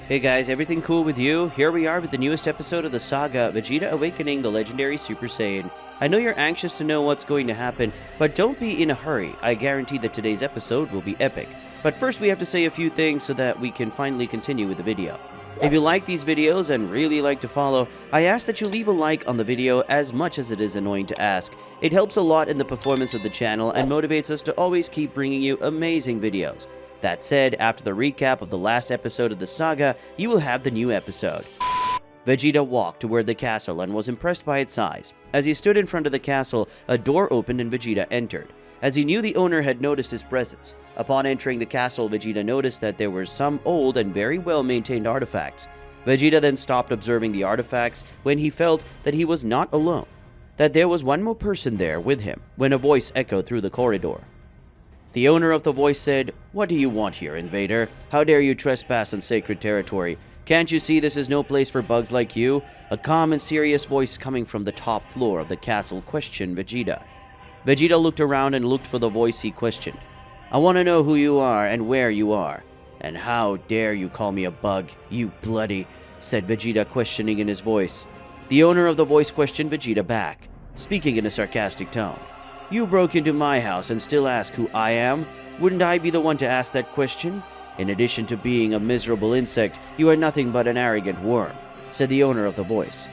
Hey guys, everything cool with you? Here we are with the newest episode of the saga, Vegeta Awakening the Legendary Super Saiyan. I know you're anxious to know what's going to happen, but don't be in a hurry. I guarantee that today's episode will be epic. But first we have to say a few things so that we can finally continue with the video. If you like these videos and really like to follow, I ask that you leave a like on the video as much as it is annoying to ask. It helps a lot in the performance of the channel and motivates us to always keep bringing you amazing videos. That said, after the recap of the last episode of the saga, you will have the new episode. Vegeta walked toward the castle and was impressed by its size. As he stood in front of the castle, a door opened and Vegeta entered, as he knew the owner had noticed his presence. Upon entering the castle, Vegeta noticed that there were some old and very well-maintained artifacts. Vegeta then stopped observing the artifacts when he felt that he was not alone, that there was one more person there with him, when a voice echoed through the corridor. The owner of the voice said, "What do you want here, invader? How dare you trespass on sacred territory? Can't you see this is no place for bugs like you?" A calm and serious voice coming from the top floor of the castle questioned Vegeta. Vegeta looked around and looked for the voice he questioned. "I want to know who you are and where you are. And how dare you call me a bug, you bloody," said Vegeta, questioning in his voice. The owner of the voice questioned Vegeta back, speaking in a sarcastic tone. "You broke into my house and still ask who I am? Wouldn't I be the one to ask that question? In addition to being a miserable insect, you are nothing but an arrogant worm," said the owner of the voice.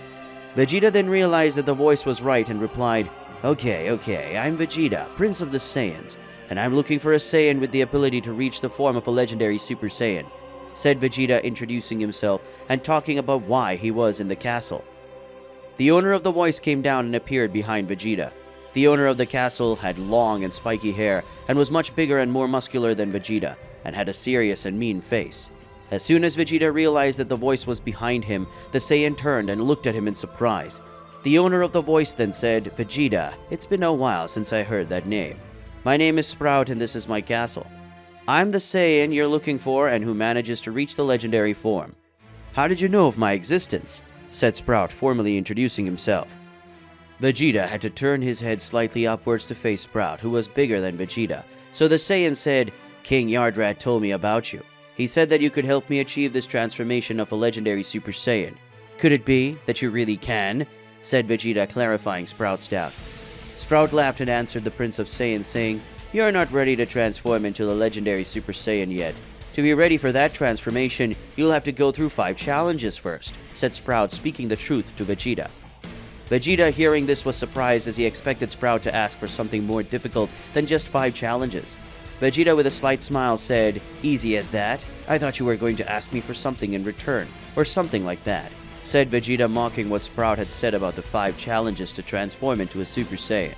Vegeta then realized that the voice was right and replied, Okay, I'm Vegeta, Prince of the Saiyans, and I'm looking for a Saiyan with the ability to reach the form of a legendary Super Saiyan," said Vegeta, introducing himself and talking about why he was in the castle. The owner of the voice came down and appeared behind Vegeta. The owner of the castle had long and spiky hair and was much bigger and more muscular than Vegeta, and had a serious and mean face. As soon as Vegeta realized that the voice was behind him, the Saiyan turned and looked at him in surprise. The owner of the voice then said, "Vegeta, it's been a while since I heard that name. My name is Sprout and this is my castle. I'm the Saiyan you're looking for and who manages to reach the legendary form." "How did you know of my existence?" said Sprout, formally introducing himself. Vegeta had to turn his head slightly upwards to face Sprout, who was bigger than Vegeta. So the Saiyan said, "King Yardrat told me about you. He said that you could help me achieve this transformation of a legendary Super Saiyan. Could it be that you really can?" said Vegeta, clarifying Sprout's doubt. Sprout laughed and answered the Prince of Saiyans, saying, "You're not ready to transform into the legendary Super Saiyan yet. To be ready for that transformation, you'll have to go through 5 challenges first," said Sprout, speaking the truth to Vegeta. Vegeta, hearing this, was surprised as he expected Sprout to ask for something more difficult than just 5 challenges. Vegeta, with a slight smile, said, "Easy as that? I thought you were going to ask me for something in return, or something like that," said Vegeta, mocking what Sprout had said about the 5 challenges to transform into a Super Saiyan.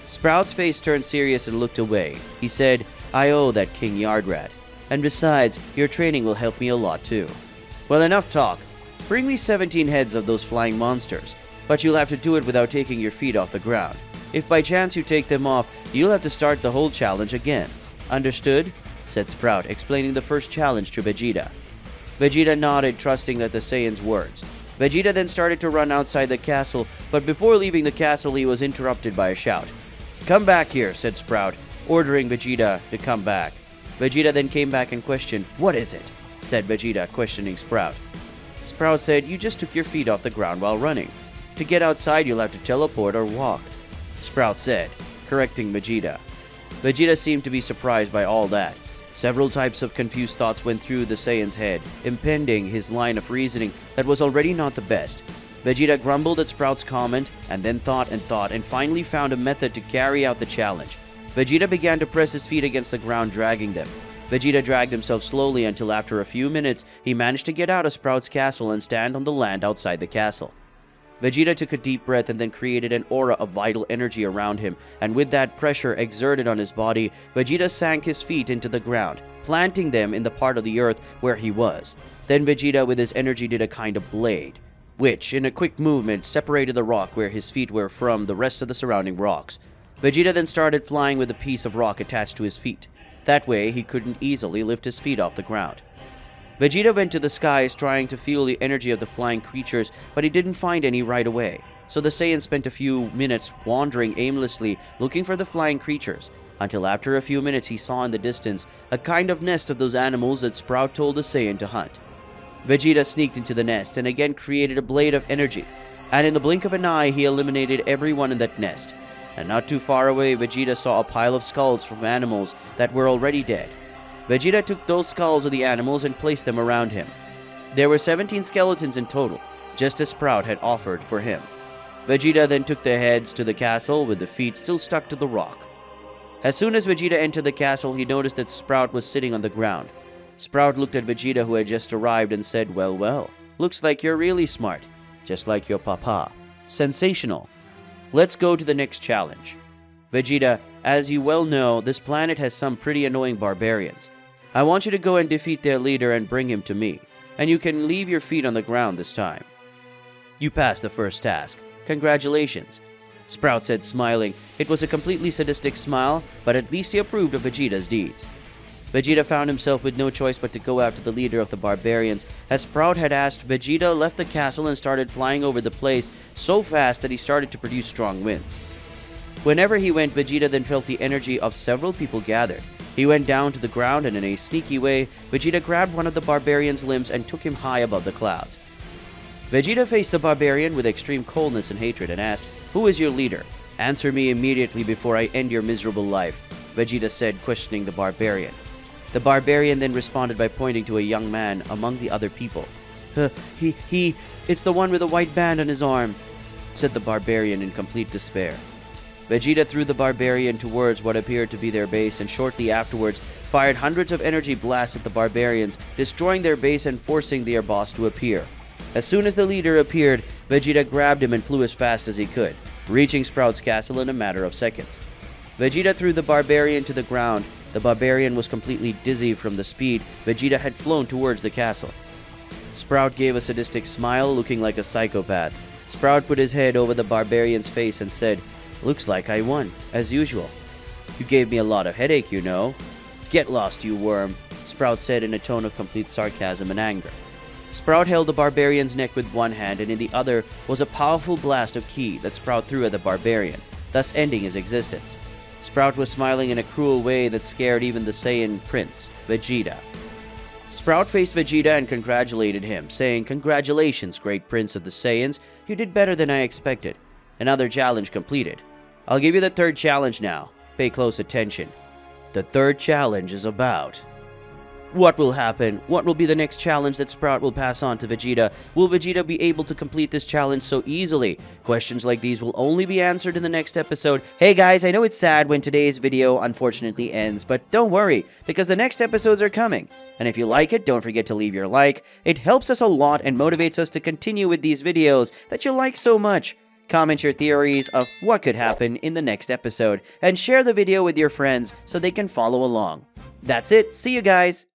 Sprout's face turned serious and looked away. He said, "I owe that King Yardrat. And besides, your training will help me a lot too." "Well, enough talk. Bring me 17 heads of those flying monsters. But you'll have to do it without taking your feet off the ground. If by chance you take them off, you'll have to start the whole challenge again. Understood?" said Sprout, explaining the first challenge to Vegeta. Vegeta nodded, trusting that the Saiyan's words. Vegeta then started to run outside the castle, but before leaving the castle he was interrupted by a shout. "Come back here," said Sprout, ordering Vegeta to come back. Vegeta then came back and questioned, "What is it?" said Vegeta, questioning Sprout. Sprout said, "You just took your feet off the ground while running. To get outside, you'll have to teleport or walk," Sprout said, correcting Vegeta. Vegeta seemed to be surprised by all that. Several types of confused thoughts went through the Saiyan's head, impeding his line of reasoning that was already not the best. Vegeta grumbled at Sprout's comment, and then thought and finally found a method to carry out the challenge. Vegeta began to press his feet against the ground, dragging them. Vegeta dragged himself slowly until after a few minutes, he managed to get out of Sprout's castle and stand on the land outside the castle. Vegeta took a deep breath and then created an aura of vital energy around him, and with that pressure exerted on his body, Vegeta sank his feet into the ground, planting them in the part of the earth where he was. Then Vegeta with his energy did a kind of blade, which, in a quick movement, separated the rock where his feet were from the rest of the surrounding rocks. Vegeta then started flying with a piece of rock attached to his feet. That way, he couldn't easily lift his feet off the ground. Vegeta went to the skies trying to feel the energy of the flying creatures, but he didn't find any right away. So the Saiyan spent a few minutes wandering aimlessly looking for the flying creatures, until after a few minutes he saw in the distance a kind of nest of those animals that Sprout told the Saiyan to hunt. Vegeta sneaked into the nest and again created a blade of energy, and in the blink of an eye he eliminated everyone in that nest. And not too far away, Vegeta saw a pile of skulls from animals that were already dead. Vegeta took those skulls of the animals and placed them around him. There were 17 skeletons in total, just as Sprout had offered for him. Vegeta then took the heads to the castle with the feet still stuck to the rock. As soon as Vegeta entered the castle, he noticed that Sprout was sitting on the ground. Sprout looked at Vegeta, who had just arrived, and said, well, looks like you're really smart, just like your papa. Sensational. Let's go to the next challenge. Vegeta, as you well know, this planet has some pretty annoying barbarians. I want you to go and defeat their leader and bring him to me, and you can leave your feet on the ground this time. You passed the first task. Congratulations. Sprout said, smiling. It was a completely sadistic smile, but at least he approved of Vegeta's deeds. Vegeta found himself with no choice but to go after the leader of the barbarians. As Sprout had asked, Vegeta left the castle and started flying over the place so fast that he started to produce strong winds. Whenever he went, Vegeta then felt the energy of several people gathered. He went down to the ground, and in a sneaky way, Vegeta grabbed one of the barbarian's limbs and took him high above the clouds. Vegeta faced the barbarian with extreme coldness and hatred and asked, "Who is your leader? Answer me immediately before I end your miserable life," Vegeta said, questioning the barbarian. The barbarian then responded by pointing to a young man among the other people. It's the one with a white band on his arm," said the barbarian in complete despair. Vegeta threw the barbarian towards what appeared to be their base, and shortly afterwards fired hundreds of energy blasts at the barbarians, destroying their base and forcing their boss to appear. As soon as the leader appeared, Vegeta grabbed him and flew as fast as he could, reaching Sprout's castle in a matter of seconds. Vegeta threw the barbarian to the ground. The barbarian was completely dizzy from the speed Vegeta had flown towards the castle. Sprout gave a sadistic smile, looking like a psychopath. Sprout put his head over the barbarian's face and said, "Looks like I won, as usual. You gave me a lot of headache, you know." "Get lost, you worm," Sprout said in a tone of complete sarcasm and anger. Sprout held the barbarian's neck with one hand, and in the other was a powerful blast of ki that Sprout threw at the barbarian, thus ending his existence. Sprout was smiling in a cruel way that scared even the Saiyan Prince, Vegeta. Sprout faced Vegeta and congratulated him, saying, "Congratulations, great Prince of the Saiyans. You did better than I expected. Another challenge completed. I'll give you the third challenge now. Pay close attention. The third challenge is about..." What will happen? What will be the next challenge that Sprout will pass on to Vegeta? Will Vegeta be able to complete this challenge so easily? Questions like these will only be answered in the next episode. Hey guys, I know it's sad when today's video unfortunately ends, but don't worry, because the next episodes are coming. And if you like it, don't forget to leave your like. It helps us a lot and motivates us to continue with these videos that you like so much. Comment your theories of what could happen in the next episode, and share the video with your friends so they can follow along. That's it. See you guys!